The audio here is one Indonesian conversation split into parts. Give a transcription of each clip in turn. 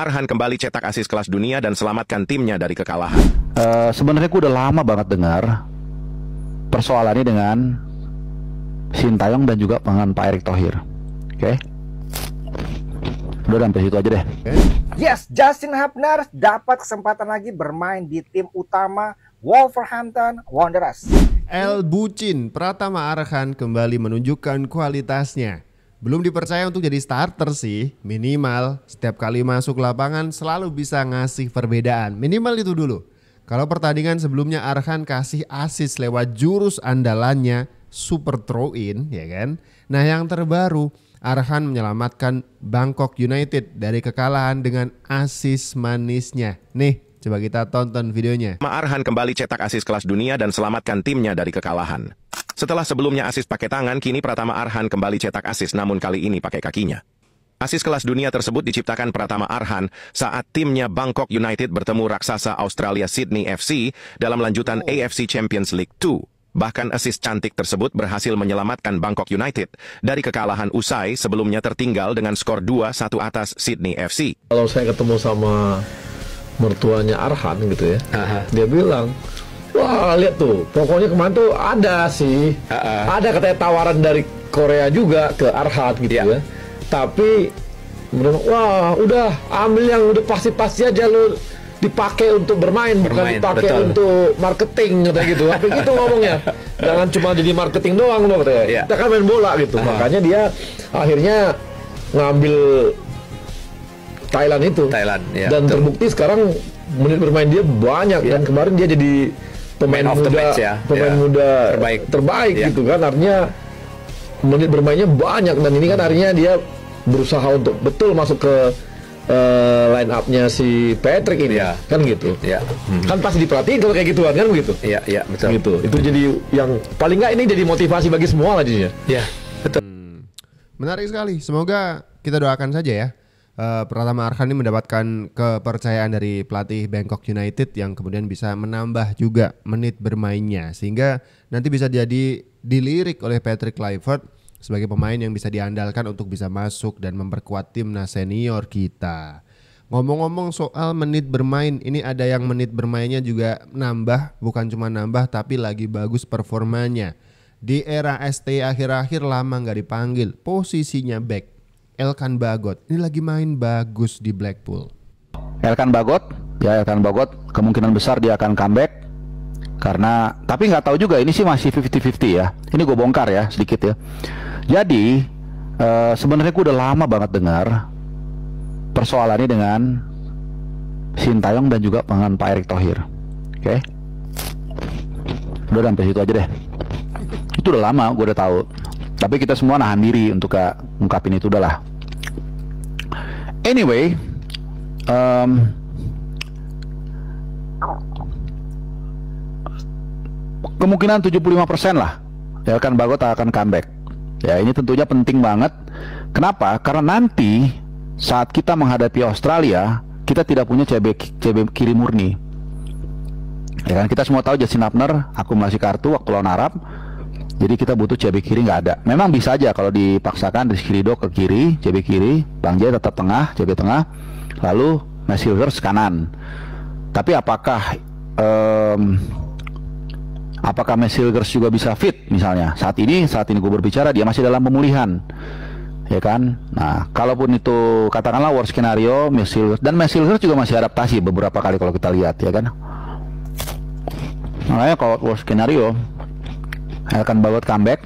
Arhan kembali cetak assist kelas dunia dan selamatkan timnya dari kekalahan. Sebenarnya gue udah lama banget dengar persoalannya dengan Sintayong dan juga dengan Pak Erick Thohir. Oke? Udah sampai situ aja deh. Yes, Justin Hapner dapat kesempatan lagi bermain di tim utama Wolverhampton Wanderers. El Bucin Pratama Arhan kembali menunjukkan kualitasnya. Belum dipercaya untuk jadi starter sih, minimal setiap kali masuk lapangan selalu bisa ngasih perbedaan. Minimal itu dulu. Kalau pertandingan sebelumnya Arhan kasih assist lewat jurus andalannya, super throw in, ya kan? Nah yang terbaru, Arhan menyelamatkan Bangkok United dari kekalahan dengan assist manisnya. Nih, coba kita tonton videonya. Arhan kembali cetak assist kelas dunia dan selamatkan timnya dari kekalahan. Setelah sebelumnya assist pakai tangan, kini Pratama Arhan kembali cetak assist namun kali ini pakai kakinya. Assist kelas dunia tersebut diciptakan Pratama Arhan saat timnya Bangkok United bertemu raksasa Australia Sydney FC dalam lanjutan AFC Champions League 2. Bahkan assist cantik tersebut berhasil menyelamatkan Bangkok United dari kekalahan usai sebelumnya tertinggal dengan skor 2-1 atas Sydney FC. Kalau saya ketemu sama mertuanya Arhan gitu ya, dia bilang, wah lihat tuh, pokoknya kemarin tuh ada sih, ada katanya tawaran dari Korea juga ke Arhan gitu ya. Tapi, wah udah ambil yang udah pasti-pasti aja lo dipakai untuk bermain, bukan dipakai untuk marketing katanya gitu. Apa gitu ngomongnya. Jangan cuma jadi marketing doang lo katanya. Kita kan main bola gitu. Makanya dia akhirnya ngambil Thailand itu. Dan terbukti sekarang menit bermain dia banyak dan kemarin dia jadi pemain muda terbaik gitu kan. Artinya menit bermainnya banyak dan ini kan artinya dia berusaha untuk betul masuk ke line up-nya si Patrick ini kan gitu. Kan pasti diperhatiin kalau kayak gituan kan begitu. Betul. Gitu. Itu jadi yang paling nggak ini jadi motivasi bagi semua lah jadinya. Betul. Menarik sekali. Semoga kita doakan saja ya. Pratama Arhan ini mendapatkan kepercayaan dari pelatih Bangkok United yang kemudian bisa menambah juga menit bermainnya sehingga nanti bisa jadi dilirik oleh Patrick Kluivert sebagai pemain yang bisa diandalkan untuk bisa masuk dan memperkuat timnas senior kita. Ngomong-ngomong soal menit bermain, ini ada yang menit bermainnya juga nambah, bukan cuma nambah tapi lagi bagus performanya. Di era ST akhir-akhir lama nggak dipanggil, posisinya back. Elkan Bagot, ini lagi main bagus di Blackpool. Elkan Bagot kemungkinan besar dia akan comeback. Karena, tapi nggak tahu juga, ini sih masih 50-50 ya. Ini gue bongkar ya sedikit ya. Jadi sebenarnya gue udah lama banget dengar persoalannya dengan Sintayong dan juga dengan Pak Erick Thohir. Oke? Udah sampai situ aja deh. Itu udah lama gue udah tahu. Tapi kita semua nahan diri untuk gak ngungkapin itu udahlah. Anyway, kemungkinan 75% lah Elkan Bagot akan comeback. Ya ini tentunya penting banget. Kenapa? Karena nanti saat kita menghadapi Australia, kita tidak punya CB kiri murni. Ya kan kita semua tahu Justin Hapner akumulasi kartu waktu lawan Arab. Jadi kita butuh CB kiri nggak ada. Memang bisa aja kalau dipaksakan Rizky Ridho ke kiri, CB kiri, Bang Jai tetap tengah, CB tengah, lalu Masilvers kanan. Tapi apakah Masilvers juga bisa fit misalnya? Saat ini gue berbicara dia masih dalam pemulihan, ya kan? Nah, kalaupun itu katakanlah worst scenario, Masilvers juga masih adaptasi beberapa kali kalau kita lihat, ya kan? Makanya kalau worst scenario, Elkan Bagot comeback,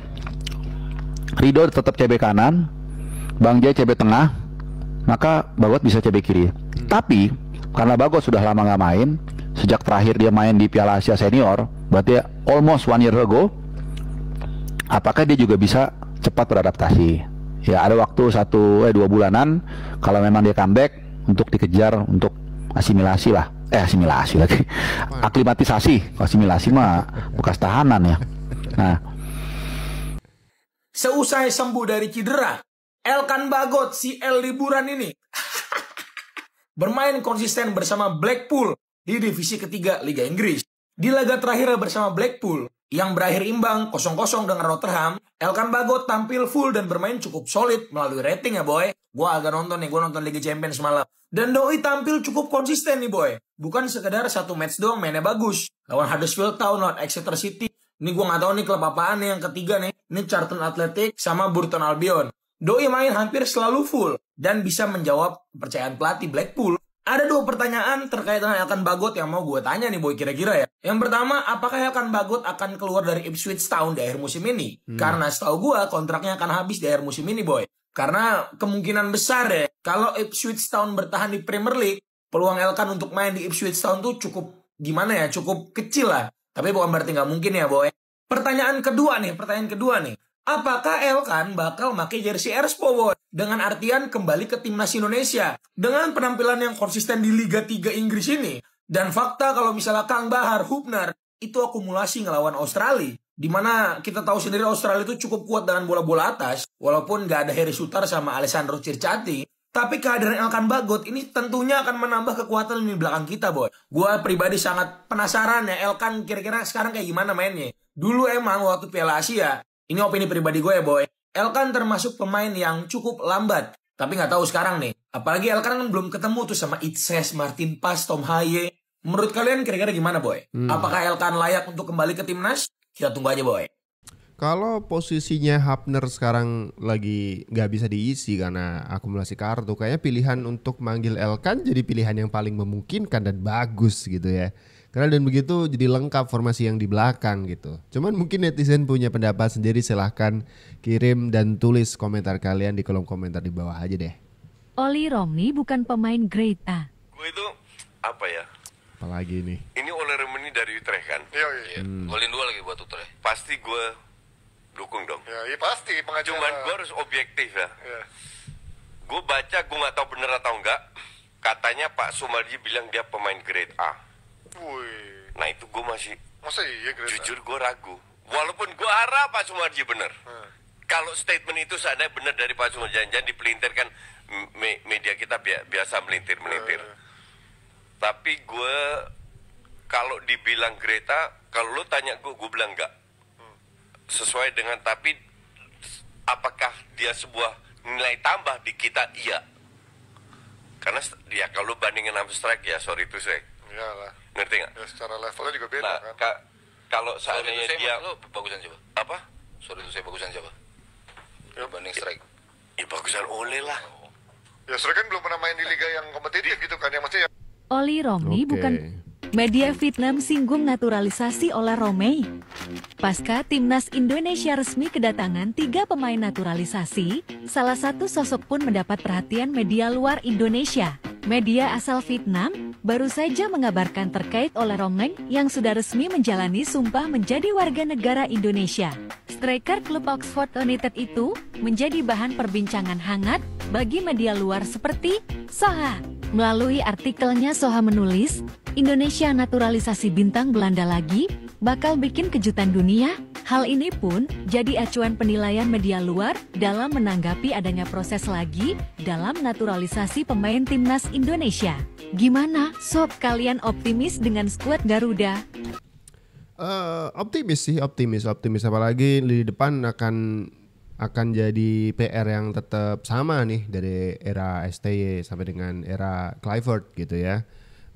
Ridho tetap CB kanan, Bang Jai CB tengah, maka Bagot bisa CB kiri. Tapi karena Bagot sudah lama nggak main, sejak terakhir dia main di Piala Asia Senior, berarti almost 1 year ago, apakah dia juga bisa cepat beradaptasi? Ya ada waktu 2 bulanan kalau memang dia comeback untuk dikejar untuk asimilasi lah. Asimilasi lagi. Aklimatisasi. Asimilasi mah bekas tahanan ya. Nah, seusai sembuh dari cedera, Elkan Bagot si El liburan ini bermain konsisten bersama Blackpool di divisi ketiga Liga Inggris. Di laga terakhir bersama Blackpool, yang berakhir imbang 0-0 dengan Rotherham, Elkan Bagot tampil full dan bermain cukup solid melalui rating ya boy. Gue agak nonton nih, gue nonton Liga Champions semalam. Dan Doi tampil cukup konsisten nih boy. Bukan sekedar satu match doang mainnya bagus. Lawan Huddersfield Town, lawan Exeter City. Ini gue gak tahu nih klub apaan nih yang ketiga nih. Ini Charlton Athletic sama Burton Albion. Doi main hampir selalu full dan bisa menjawab kepercayaan pelatih Blackpool. Ada 2 pertanyaan terkait dengan Elkan Bagot yang mau gue tanya nih boy kira-kira ya. Yang pertama, apakah Elkan Bagot akan keluar dari Ipswich Town di akhir musim ini? Karena setahu gue kontraknya akan habis di akhir musim ini boy. Karena kemungkinan besar deh, kalau Ipswich Town bertahan di Premier League, peluang Elkan untuk main di Ipswich Town tuh cukup gimana ya, cukup kecil lah. Tapi bukan berarti nggak mungkin ya boy. Pertanyaan kedua nih. Apakah Elkan bakal pakai jersey Erspo boy? Dengan artian kembali ke timnas Indonesia. Dengan penampilan yang konsisten di Liga 3 Inggris ini. Dan fakta kalau misalnya Kang Bahar, Hubner, itu akumulasi ngelawan Australia. Dimana kita tahu sendiri Australia itu cukup kuat dengan bola-bola atas. Walaupun nggak ada Harry Sutar sama Alessandro Circati. Tapi kehadiran Elkan Bagot ini tentunya akan menambah kekuatan lini belakang kita boy. Gue pribadi sangat penasaran ya Elkan kira-kira sekarang kayak gimana mainnya. Dulu emang waktu Piala Asia, ini opini pribadi gue ya boy, Elkan termasuk pemain yang cukup lambat. Tapi nggak tahu sekarang nih. Apalagi Elkan kan belum ketemu tuh sama Itses, Martin Pas, Tom Haye. Menurut kalian kira-kira gimana boy? Apakah Elkan layak untuk kembali ke timnas? Kita tunggu aja boy. Kalau posisinya Hapner sekarang lagi nggak bisa diisi karena akumulasi kartu, kayaknya pilihan untuk manggil Elkan jadi pilihan yang paling memungkinkan dan bagus gitu ya. Karena dan begitu jadi lengkap formasi yang di belakang gitu. Cuman mungkin netizen punya pendapat sendiri, silahkan kirim dan tulis komentar kalian di kolom komentar di bawah aja deh. Oli Romney bukan pemain Grade A. Gue itu apa ya? Apalagi nih? Ini Oli Romney dari Utrecht kan? Iya. Golin 2 lagi buat Utrecht. Pasti gue dukung dong. Ya, iya pasti pengacara. Cuman gue harus objektif ya. Iya. Gue baca, gue nggak tahu bener atau enggak. Katanya Pak Sumarji bilang dia pemain grade A. Wih. Nah itu gue masih, Masa iya grade A? jujur gue ragu. Walaupun gue harap Pak Sumarji bener. Kalau statement itu seandainya bener dari Pak Sumarji, jangan dipelintir kan, media kita biasa melintir. Tapi gue kalau dibilang grade A, kalau lo tanya gue bilang enggak. Sesuai dengan, tapi apakah dia sebuah nilai tambah di kita? Iya. Karena ya kalau bandingin sama strike ya sorry to say. Iyalah. Ngerti nggak? Ya, secara levelnya juga beda Nah, kan. kalau seandainya dia lo bagusan coba. apa? Sorry itu saya bagusan coba. Ya banding strike. Ya bagusan Ole lah. Ya Sri kan belum pernah main di liga yang kompetitif gitu kan. Yang maksudnya Oli Romney bukan. Media Vietnam singgung naturalisasi oleh Romney. Pasca timnas Indonesia resmi kedatangan 3 pemain naturalisasi, salah satu sosok pun mendapat perhatian media luar Indonesia. Media asal Vietnam baru saja mengabarkan terkait oleh Romney yang sudah resmi menjalani sumpah menjadi warga negara Indonesia. Striker klub Oxford United itu menjadi bahan perbincangan hangat bagi media luar seperti Soha. Melalui artikelnya Soha menulis, Indonesia naturalisasi bintang Belanda lagi, bakal bikin kejutan dunia. Hal ini pun jadi acuan penilaian media luar dalam menanggapi adanya proses lagi dalam naturalisasi pemain timnas Indonesia. Gimana, sob, kalian optimis dengan skuad Garuda? Optimis sih, optimis. Apalagi di depan akan jadi PR yang tetap sama nih dari era STY sampai dengan era Kluivert gitu ya.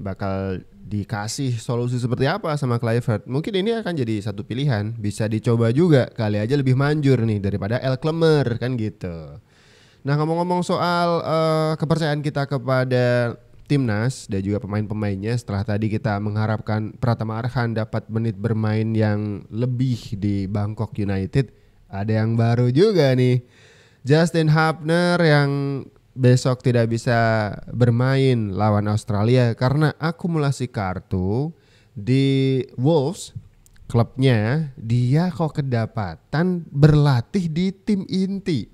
Bakal dikasih solusi seperti apa sama Kluivert. Mungkin ini akan jadi satu pilihan, bisa dicoba juga, kali aja lebih manjur nih daripada El Klemer kan gitu. Nah ngomong-ngomong soal kepercayaan kita kepada timnas dan juga pemain-pemainnya, setelah tadi kita mengharapkan Pratama Arhan dapat menit bermain yang lebih di Bangkok United, ada yang baru juga nih, Justin Hapner yang besok tidak bisa bermain lawan Australia karena akumulasi kartu di Wolves. Klubnya dia kok kedapatan berlatih di tim inti.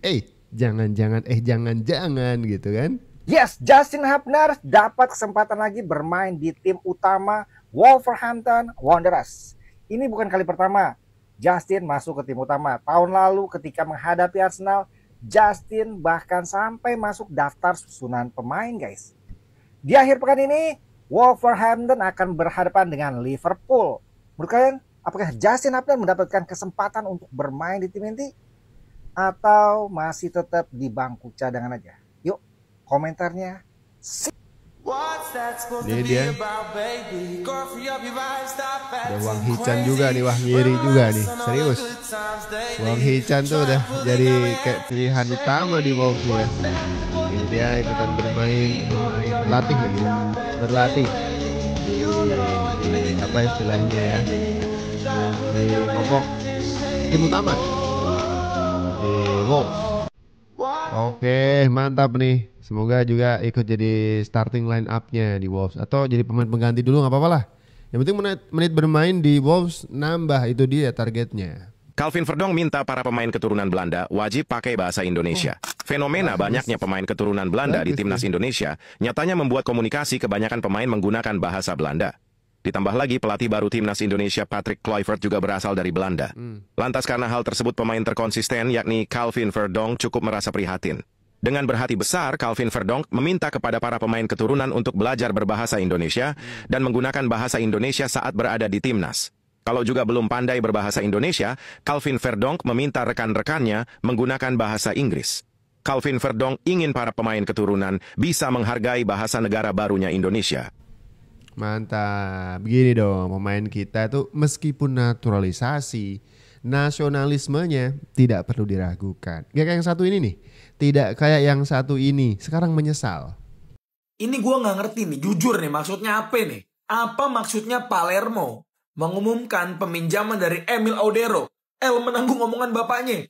Jangan-jangan gitu kan. Yes, Justin Hapner dapat kesempatan lagi bermain di tim utama Wolverhampton Wanderers. Ini bukan kali pertama Justin masuk ke tim utama. Tahun lalu ketika menghadapi Arsenal, Justin bahkan sampai masuk daftar susunan pemain guys. Di akhir pekan ini, Wolverhampton akan berhadapan dengan Liverpool. Menurut kalian, Apakah Justin Hubner mendapatkan kesempatan untuk bermain di tim inti atau masih tetap di bangku cadangan aja? Yuk, komentarnya. Ini dia. Ada Wang Hee-chan juga nih, Wang Yeri juga nih. Serius. Wang Hee-chan tuh udah jadi kayak pilihan utama di Wolves ya. Ini dia ikutan bermain, latih lagi. Berlatih. Apa istilahnya ya? Di kelompok tim utama. Di Wolves. Oke, mantap nih. Semoga juga ikut jadi starting line up-nya di Wolves atau jadi pemain pengganti dulu nggak apa-apa lah. Yang penting menit bermain di Wolves nambah, itu dia targetnya. Calvin Verdonk minta para pemain keturunan Belanda wajib pakai bahasa Indonesia. Fenomena banyaknya pemain keturunan Belanda di timnas Indonesia nyatanya membuat komunikasi kebanyakan pemain menggunakan bahasa Belanda. Ditambah lagi pelatih baru timnas Indonesia Patrick Kluivert juga berasal dari Belanda. Lantas karena hal tersebut pemain terkonsisten yakni Calvin Verdonk cukup merasa prihatin. Dengan berhati besar, Calvin Verdonk meminta kepada para pemain keturunan untuk belajar berbahasa Indonesia dan menggunakan bahasa Indonesia saat berada di timnas. Kalau juga belum pandai berbahasa Indonesia, Calvin Verdonk meminta rekan-rekannya menggunakan bahasa Inggris. Calvin Verdonk ingin para pemain keturunan bisa menghargai bahasa negara barunya Indonesia. Mantap. Begini dong, pemain kita tuh meskipun naturalisasi, nasionalismenya tidak perlu diragukan. Gak kayak yang satu ini nih. Tidak kayak yang satu ini. Sekarang menyesal. Ini gue nggak ngerti nih, jujur nih, maksudnya apa nih? Apa maksudnya Palermo mengumumkan peminjaman dari Emil Audero? menanggung omongan bapaknya.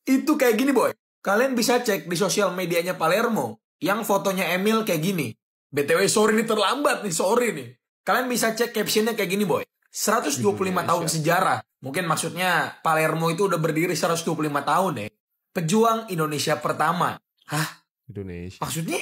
Itu kayak gini boy. Kalian bisa cek di sosial medianya Palermo yang fotonya Emil kayak gini. BTW sorry nih terlambat nih, sorry nih. Kalian bisa cek captionnya kayak gini boy. 125 tahun sejarah. Mungkin maksudnya Palermo itu udah berdiri 125 tahun ya. Pejuang Indonesia pertama. Hah? Indonesia. Maksudnya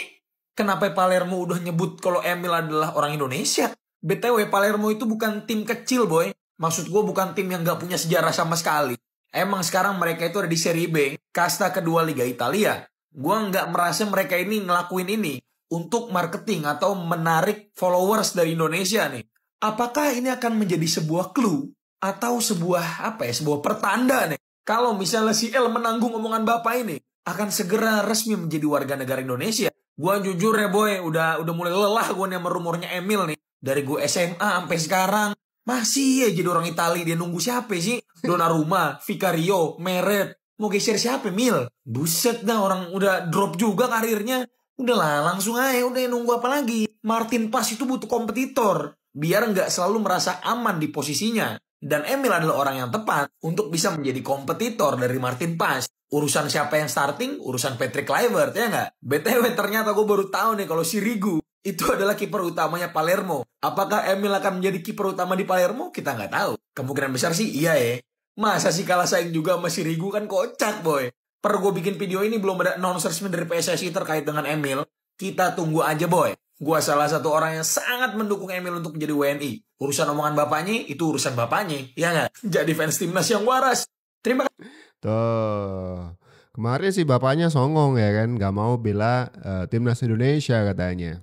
kenapa Palermo udah nyebut kalau Emil adalah orang Indonesia? BTW Palermo itu bukan tim kecil boy. Maksud gue bukan tim yang gak punya sejarah sama sekali. Emang sekarang mereka itu ada di Serie B, kasta kedua Liga Italia. Gue nggak merasa mereka ini ngelakuin ini untuk marketing atau menarik followers dari Indonesia nih. Apakah ini akan menjadi sebuah clue atau sebuah sebuah pertanda nih? Kalau misalnya si El menanggung omongan bapak ini, akan segera resmi menjadi warga negara Indonesia. Gue jujur ya boy, udah mulai lelah gue nih sama rumornya Emil nih. Dari gue SMA sampai sekarang. Masih ya jadi orang Itali, dia nunggu siapa sih? Donnarumma, Vicario, Meret. Mau geser siapa Mil? Buset dah, orang udah drop juga karirnya. Udahlah langsung aja, udah nunggu apa lagi? Martin Paes itu butuh kompetitor. Biar nggak selalu merasa aman di posisinya. Dan Emil adalah orang yang tepat untuk bisa menjadi kompetitor dari Martin Paes. Urusan siapa yang starting, urusan Patrick Kluivert ya nggak? BTW ternyata gue baru tahu nih kalau si Rigu itu adalah kiper utamanya Palermo. Apakah Emil akan menjadi kiper utama di Palermo? Kita nggak tahu. Kemungkinan besar sih iya ya. Masa sih kalah saing juga sama si Rigu, kan kocak boy. Per gue bikin video ini belum ada announcement dari PSSI terkait dengan Emil. Kita tunggu aja boy. Gue salah satu orang yang sangat mendukung Emil untuk menjadi WNI. Urusan omongan bapaknya itu urusan bapaknya. Ya nggak? Jadi fans timnas yang waras. Terima kasih. Tuh. Kemarin sih bapaknya songong ya kan. Gak mau bela timnas Indonesia katanya.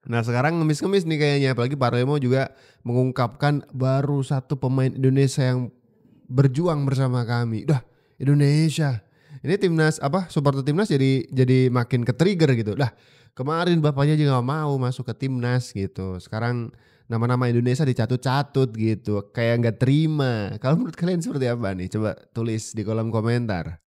Nah sekarang ngemis-ngemis nih kayaknya. Apalagi Palermo juga mengungkapkan baru satu pemain Indonesia yang berjuang bersama kami. Udah Indonesia. Ini timnas supporter timnas jadi makin ke-trigger gitu. Lah kemarin bapaknya juga gak mau masuk ke timnas gitu. Sekarang nama-nama Indonesia dicatut-catut gitu. Kayak gak terima. Kalau menurut kalian seperti apa nih? Coba tulis di kolom komentar.